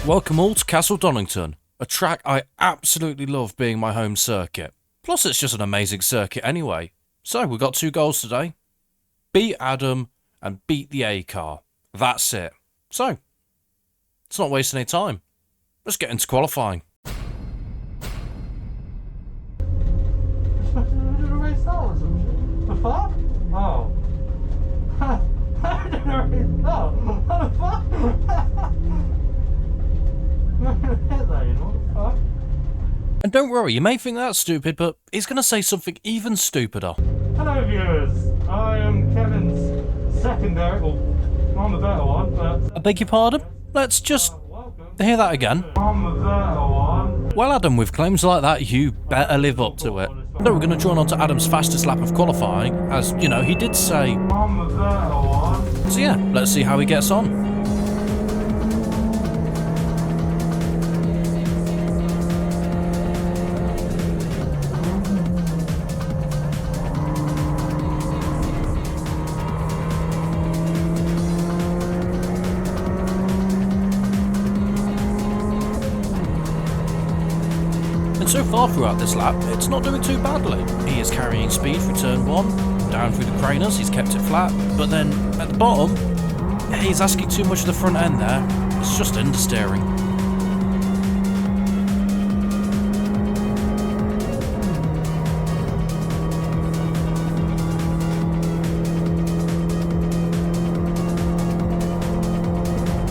Welcome all to Castle Donington, a track I absolutely love being my home circuit. Plus it's just an amazing circuit anyway. So we've got 2 goals today. Beat Adam and beat the A car. That's it. So, let's not waste any time. Let's get into qualifying. The fuck? Oh. What the fuck? And don't worry, you may think that's stupid, but he's going to say something even stupider. Hello viewers, I am Kevin's secondary, well, I'm the better one, but... I beg your pardon? Let's just hear that again. I'm the better one. Well Adam, with claims like that, you better live up to it. No, we're going to join on to Adam's fastest lap of qualifying, as, you know, he did say... I'm the better one. So yeah, let's see how he gets on. So far throughout this lap, it's not doing too badly. He is carrying speed through turn 1, down through the craners, he's kept it flat, but then at the bottom, he's asking too much of the front end there. It's just understeering.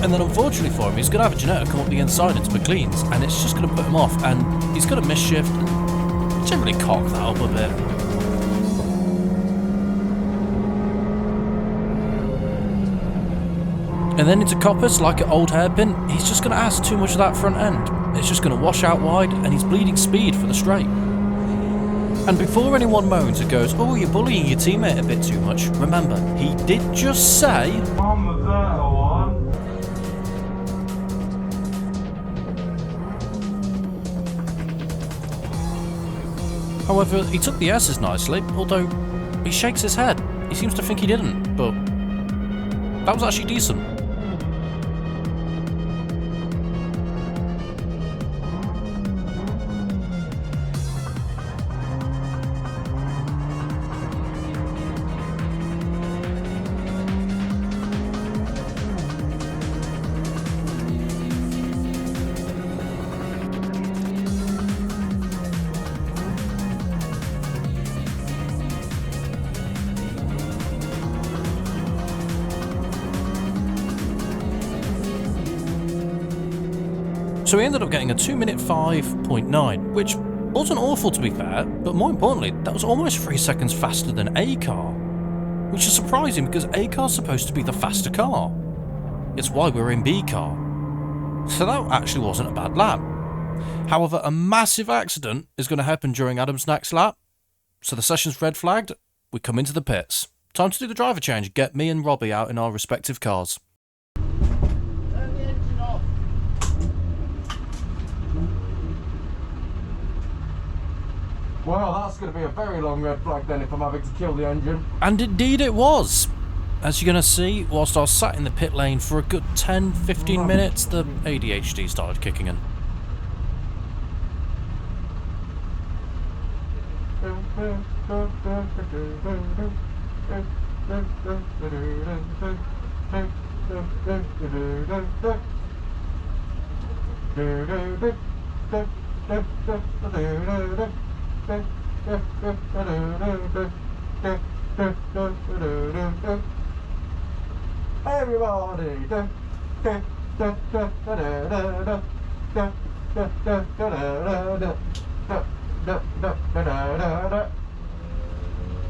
And then unfortunately for him, he's going to have a Janetta come up the inside into McLean's, and it's just going to put him off, and he's going to misshift and generally cock that up a bit. And then into Coppers, like an old hairpin, he's just going to ask too much of that front end. It's just going to wash out wide, and he's bleeding speed for the straight. And before anyone moans and goes, oh, you're bullying your teammate a bit too much, remember, he did just say... I'm the better one. However, he took the S's nicely, although he shakes his head. He seems to think he didn't, but that was actually decent. So he ended up getting a 2-minute 5.9, which wasn't awful to be fair, but more importantly, that was almost 3 seconds faster than A car, which is surprising because A car's supposed to be the faster car. It's why we're in B car. So that actually wasn't a bad lap. However, a massive accident is going to happen during Adam's next lap, so the session's red flagged, we come into the pits. Time to do the driver change, get me and Robbie out in our respective cars. Well, that's going to be a very long red flag then if I'm having to kill the engine. And indeed it was. As you're going to see, whilst I was sat in the pit lane for a good 10-15 minutes, the ADHD started kicking in. Everybody.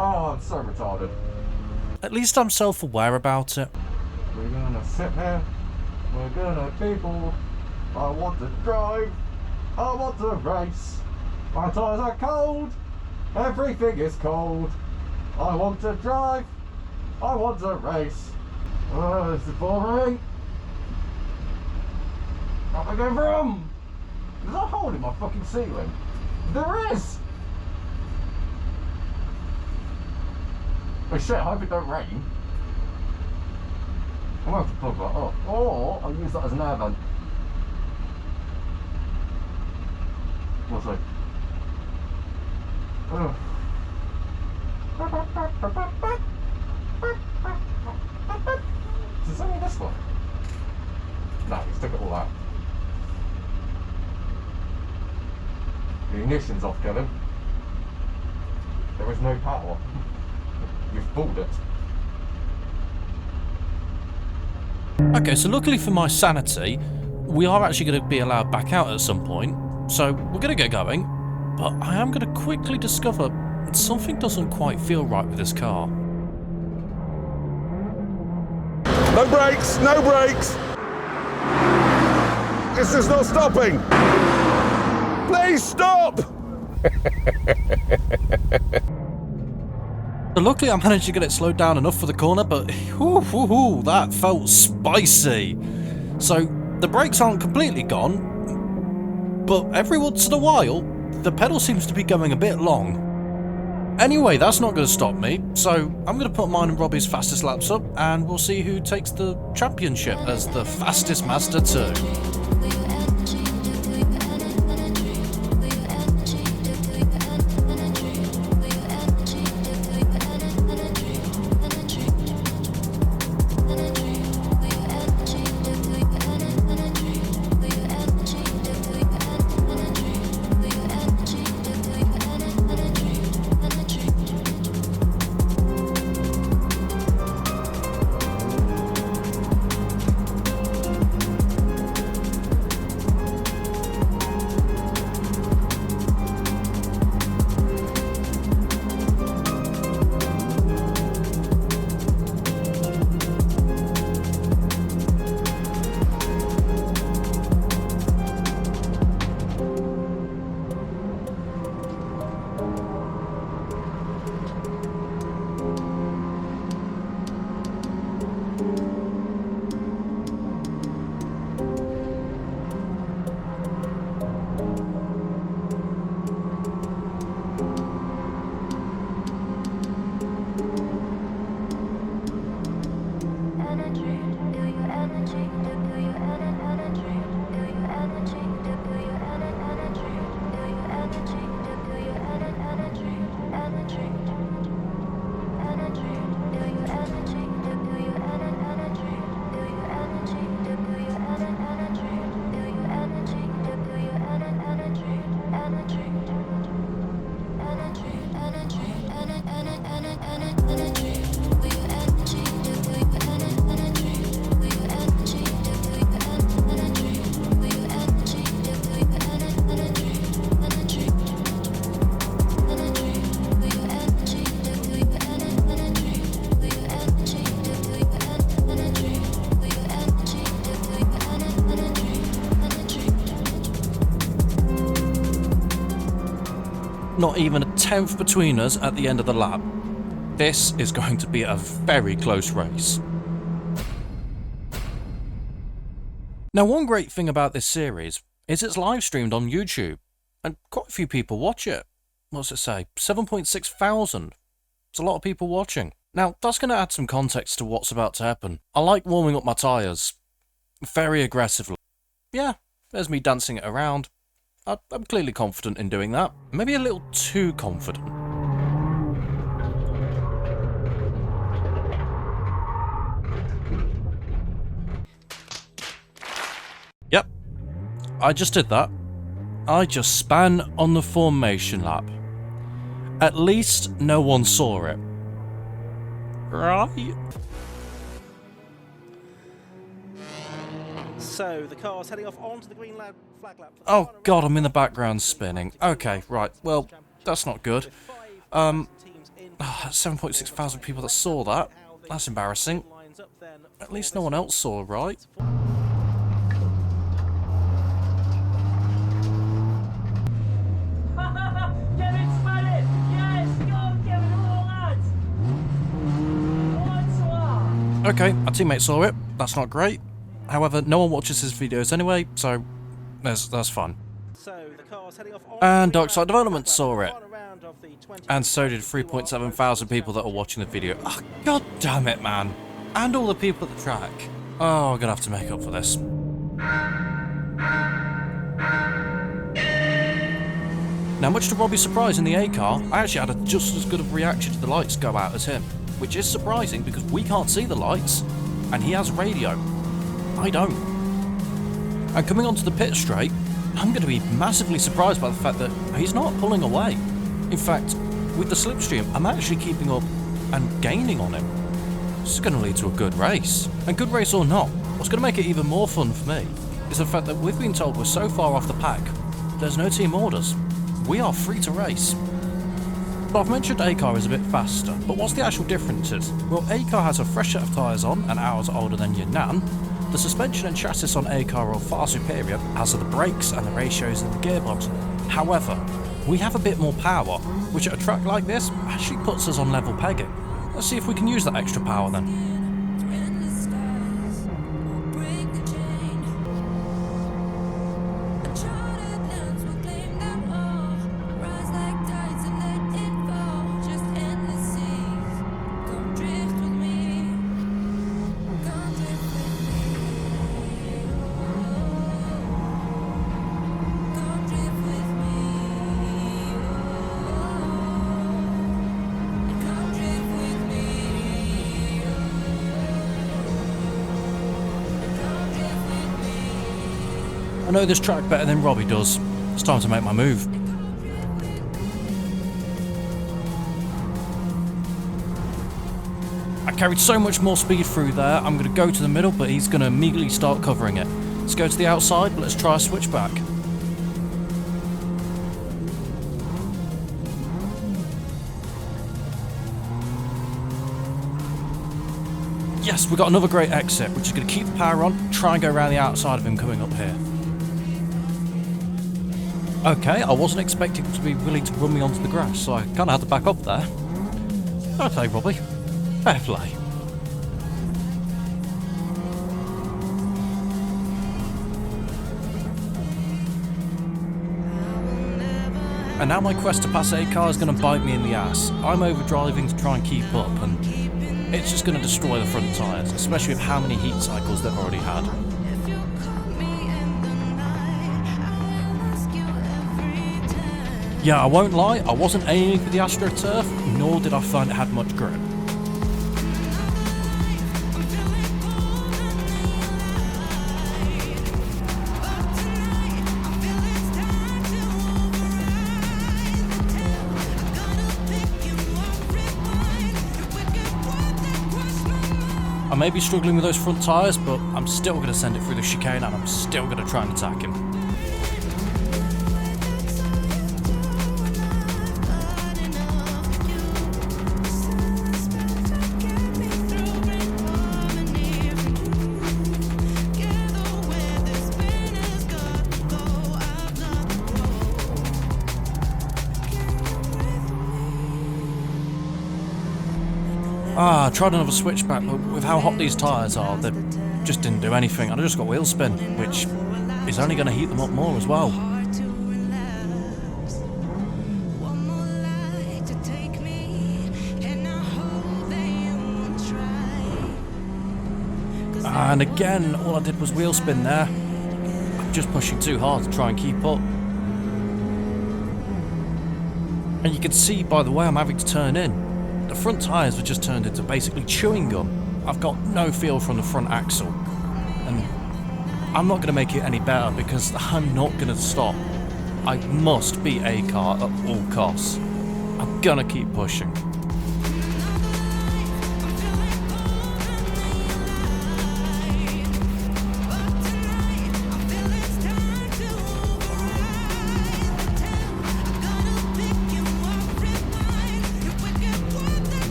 Oh, I'm so retarded. At least I'm self-aware about it. We're gonna sit here, we're gonna people. I want to drive, I want to race. My tyres are cold, everything is cold. I want to drive, I want to race. Oh, this is boring. What am I going from? There's a hole in my fucking ceiling. There is! Oh shit, I hope it don't rain. I'm going to have to plug that up. Or I'll use that as an air vent. We'll see. Ugh. Is it only this one? No, he's took it all out. The ignition's off, Kevin. There is no power. You've fooled it. Okay, so luckily for my sanity, we are actually going to be allowed back out at some point, so we're going to get going, but I am going to quickly discover that something doesn't quite feel right with this car. No brakes, no brakes. It's just not stopping. Please stop. So luckily I managed to get it slowed down enough for the corner, but that felt spicy. So the brakes aren't completely gone, but every once in a while, the pedal seems to be going a bit long. Anyway, that's not going to stop me, so I'm going to put mine and Robbie's fastest laps up, and we'll see who takes the championship as the fastest Mazda 2. Not even a tenth between us at the end of the lap. This is going to be a very close race. Now, one great thing about this series is it's live streamed on YouTube, and quite a few people watch it. What's it say? 7.6 thousand. It's a lot of people watching. Now, that's going to add some context to what's about to happen. I like warming up my tyres very aggressively. Yeah, there's me dancing it around. I'm clearly confident in doing that. Maybe a little too confident. Yep, I just did that. I just span on the formation lap. At least no one saw it. Right? So the car's heading off onto the green flag lap. Oh god, I'm in the background spinning. Okay, right, well, that's not good. 7.6 thousand people that saw that. That's embarrassing. At least no one else saw, right? Okay, our teammate saw it. That's not great. However, no one watches his videos anyway, so that's fun. And Darkside Development saw it. And so did 3.7 thousand people that are watching the video. Oh, god damn it, man. And all the people at the track. Oh, I'm gonna have to make up for this. Now, much to Robbie's surprise in the A car, I actually had just as good of a reaction to the lights go out as him, which is surprising because we can't see the lights, and he has radio. I don't. And coming onto the pit straight, I'm going to be massively surprised by the fact that he's not pulling away. In fact, with the slipstream, I'm actually keeping up and gaining on him. This is going to lead to a good race. And good race or not, what's going to make it even more fun for me is the fact that we've been told we're so far off the pack, there's no team orders. We are free to race. But I've mentioned A-Car is a bit faster, but what's the actual differences? Well, A-Car has a fresh set of tyres on and hours older than your Nan. The suspension and chassis on A-Car are far superior, as are the brakes and the ratios in the gearbox. However, we have a bit more power, which at a track like this actually puts us on level pegging. Let's see if we can use that extra power then. I know this track better than Robbie does. It's time to make my move. I carried so much more speed through there, I'm going to go to the middle, but he's going to immediately start covering it. Let's go to the outside, but let's try a switchback. Yes, we've got another great exit, which is going to keep the power on, try and go around the outside of him coming up here. Okay, I wasn't expecting him to be willing to run me onto the grass, so I kind of had to back up there. Fair play, Robbie. Fair play. And now my quest to pass A-Car is going to bite me in the ass. I'm overdriving to try and keep up, and it's just going to destroy the front tyres, especially with how many heat cycles they've already had. Yeah, I won't lie, I wasn't aiming for the AstroTurf, nor did I find it had much grip. I may be struggling with those front tyres, but I'm still going to send it through the chicane and I'm still going to try and attack him. I tried another switchback, but with how hot these tyres are, they just didn't do anything, and I just got wheel spin, which is only going to heat them up more as well. And again, all I did was wheel spin there. I'm just pushing too hard to try and keep up. And you can see by the way I'm having to turn in, the front tyres have just turned into basically chewing gum. I've got no feel from the front axle. And I'm not going to make it any better because I'm not going to stop. I must beat A-Car at all costs. I'm going to keep pushing.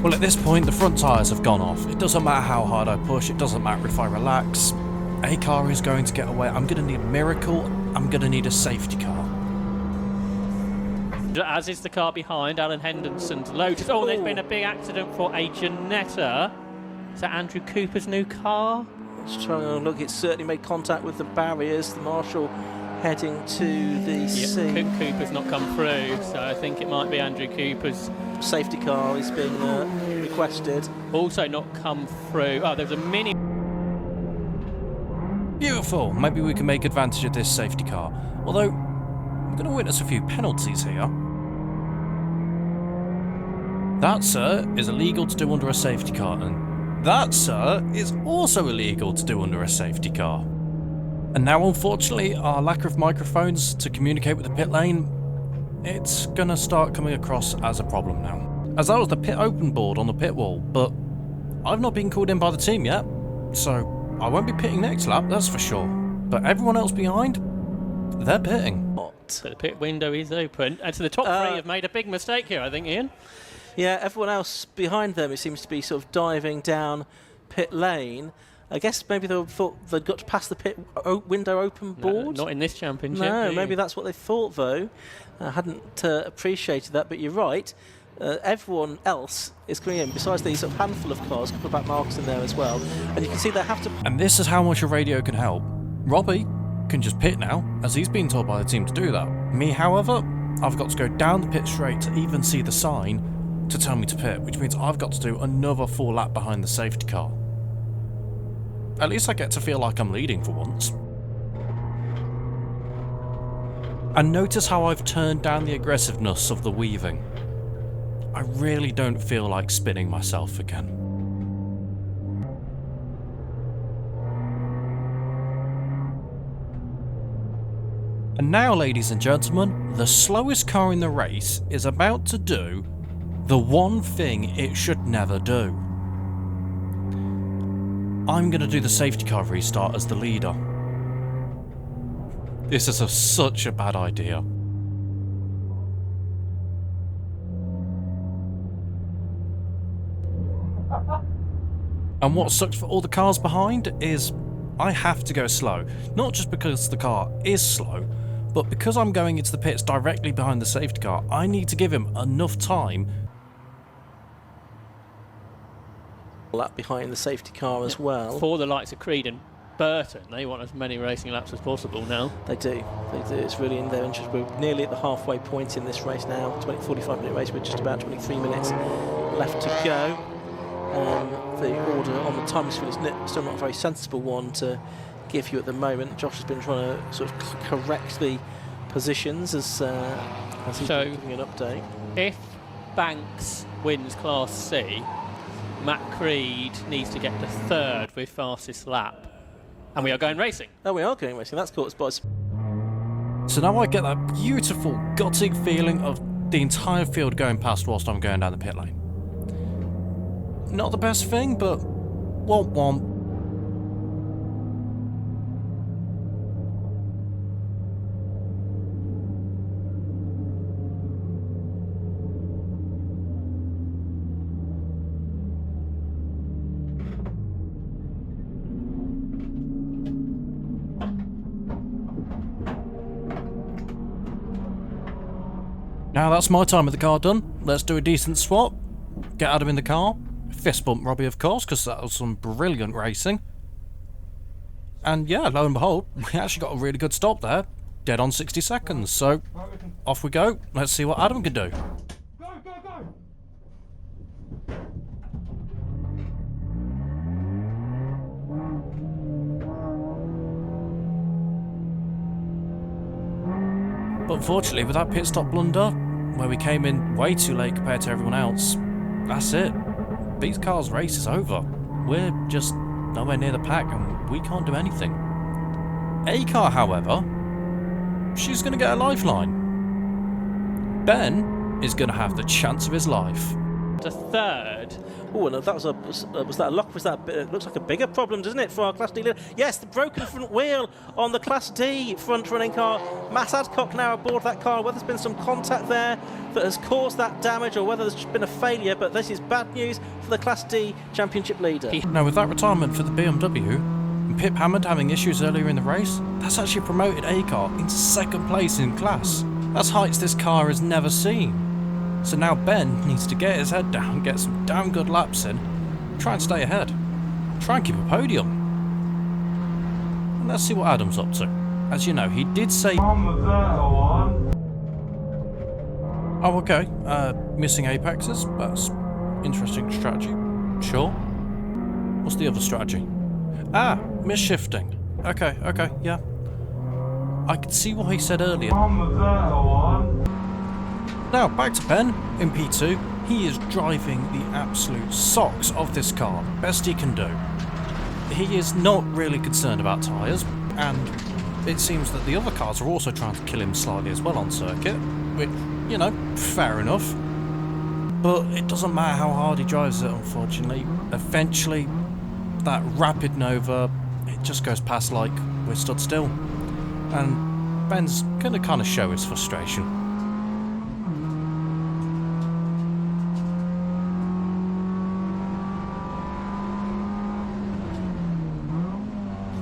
Well, at this point, the front tyres have gone off. It doesn't matter how hard I push, it doesn't matter if I relax. A car is going to get away. I'm going to need a miracle. I'm going to need a safety car. As is the car behind, Alan Henderson's Lotus. Oh, there's been a big accident for a Janetta. Is that Andrew Cooper's new car? Just trying to look, it's certainly made contact with the barriers. The marshal heading to the scene. Cooper's not come through, so I think it might be Andrew Cooper's. Safety car is being requested. Also not come through. Oh, there's a mini. Beautiful. Maybe we can make advantage of this safety car. Although, I'm going to witness a few penalties here. That, sir, is illegal to do under a safety car, and that, sir, is also illegal to do under a safety car. And now, unfortunately, our lack of microphones to communicate with the pit lane, it's going to start coming across as a problem now. As that was the pit open board on the pit wall, but I've not been called in by the team yet, so I won't be pitting next lap, that's for sure. But everyone else behind, they're pitting. So the pit window is open, and so the top three have made a big mistake here, I think, Ian. Yeah, everyone else behind them, it seems to be sort of diving down pit lane. I guess maybe they thought they'd got to pass the pit window open board. No, not in this championship. No, maybe that's what they thought, though. I hadn't appreciated that, but you're right. Everyone else is coming in, besides these sort of handful of cars, a couple of back marks in there as well. And you can see they have to... And this is how much a radio can help. Robbie can just pit now, as he's been told by the team to do that. Me, however, I've got to go down the pit straight to even see the sign to tell me to pit, which means I've got to do another full lap behind the safety car. At least I get to feel like I'm leading for once. And notice how I've turned down the aggressiveness of the weaving. I really don't feel like spinning myself again. And now, ladies and gentlemen, the slowest car in the race is about to do the one thing it should never do. I'm going to do the safety car restart as the leader. This is such a bad idea. And what sucks for all the cars behind is I have to go slow. Not just because the car is slow, but because I'm going into the pits directly behind the safety car, I need to give him enough time. Lap behind the safety car as well. For the likes of Creed and Burton, they want as many racing laps as possible now. They do. It's really in their interest. We're nearly at the halfway point in this race now. 45-minute race with just about 23 minutes left to go. The order on the timing screen is still not a very sensible one to give you at the moment. Josh has been trying to sort of correct the positions as he's been giving an update. If Banks wins Class C, Matt Creed needs to get to third with fastest lap. And we are going racing. Oh, we are going racing. That's caught us by. So now I get that beautiful, gutting feeling of the entire field going past whilst I'm going down the pit lane. Not the best thing, but womp womp. Now that's my time with the car done. Let's do a decent swap. Get Adam in the car. Fist bump Robbie, of course, because that was some brilliant racing. And yeah, lo and behold, we actually got a really good stop there. Dead on 60 seconds. So off we go. Let's see what Adam can do. Go, go, go! But unfortunately, with that pit stop blunder, where we came in way too late compared to everyone else, that's it. These cars' race is over. We're just nowhere near the pack and we can't do anything. A car, however, she's going to get a lifeline. Ben is going to have the chance of his life. to third. Oh, and that was that a lock? Was that a bit, it looks like a bigger problem, doesn't it, for our Class D leader? Yes, the broken front wheel on the Class D front running car. Matt Adcock now aboard that car. Whether there's been some contact there that has caused that damage or whether there's been a failure, but this is bad news for the Class D championship leader. Now, with that retirement for the BMW, and Pip Hammond having issues earlier in the race, that's actually promoted A-Car into second place in class. That's heights this car has never seen. So now Ben needs to get his head down, get some damn good laps in, try and stay ahead. Try and keep a podium. And let's see what Adam's up to. As you know, he did say... Oh, okay. Missing apexes? That's interesting strategy. Sure. What's the other strategy? Ah, misshifting. Okay, yeah. I could see what he said earlier. Now, back to Ben in P2. He is driving the absolute socks of this car, best he can do. He is not really concerned about tyres, and it seems that the other cars are also trying to kill him slightly as well on circuit, which, you know, fair enough. But it doesn't matter how hard he drives it, unfortunately. Eventually, that rapid Nova, it just goes past like we're stood still. And Ben's going to kind of show his frustration.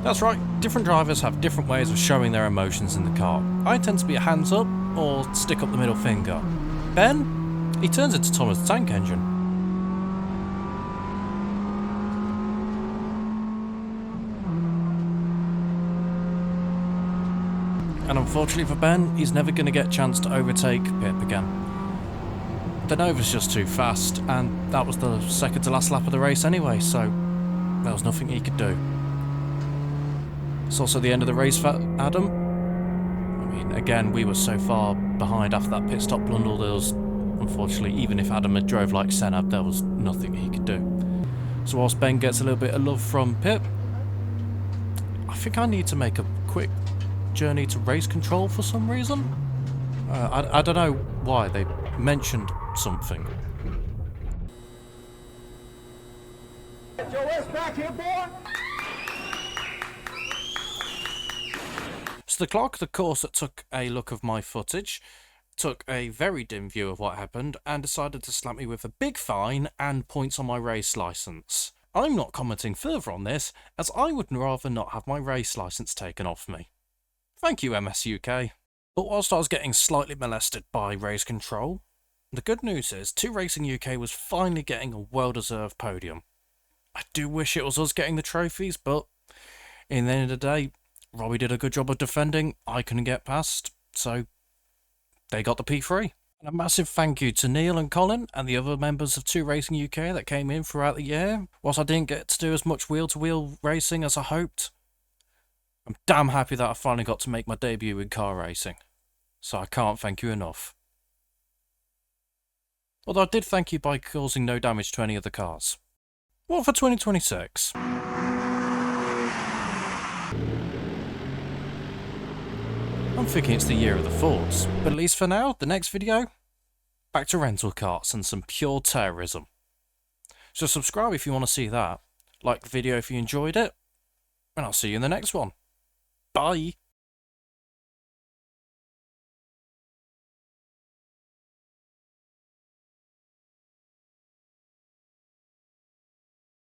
That's right, different drivers have different ways of showing their emotions in the car. I tend to be a hands up or stick up the middle finger. Ben, he turns into Thomas the Tank Engine. And unfortunately for Ben, he's never going to get a chance to overtake Pip again. The Nova's just too fast, and that was the second to last lap of the race anyway, so there was nothing he could do. It's also the end of the race for Adam. I mean, again, we were so far behind after that pit stop blundle, there was, unfortunately, even if Adam had drove like Senna, there was nothing he could do. So whilst Ben gets a little bit of love from Pip, I think I need to make a quick journey to race control for some reason. I don't know why, they mentioned something. Get your ass back here, boy! So the clerk of the course that took a look of my footage took a very dim view of what happened and decided to slap me with a big fine and points on my race licence. I'm not commenting further on this, as I would rather not have my race licence taken off me. Thank you, MSUK. But whilst I was getting slightly molested by race control, the good news is 2 Racing UK was finally getting a well-deserved podium. I do wish it was us getting the trophies, but in the end of the day, Robbie did a good job of defending, I couldn't get past, so they got the P3. And a massive thank you to Neil and Colin and the other members of 2 Racing UK that came in throughout the year. Whilst I didn't get to do as much wheel-to-wheel racing as I hoped, I'm damn happy that I finally got to make my debut in car racing. So I can't thank you enough. Although I did thank you by causing no damage to any of the cars. What for 2026? I'm thinking it's the year of the Fords, but at least for now, the next video, back to rental carts and some pure terrorism. So subscribe if you want to see that, like the video if you enjoyed it, and I'll see you in the next one. Bye!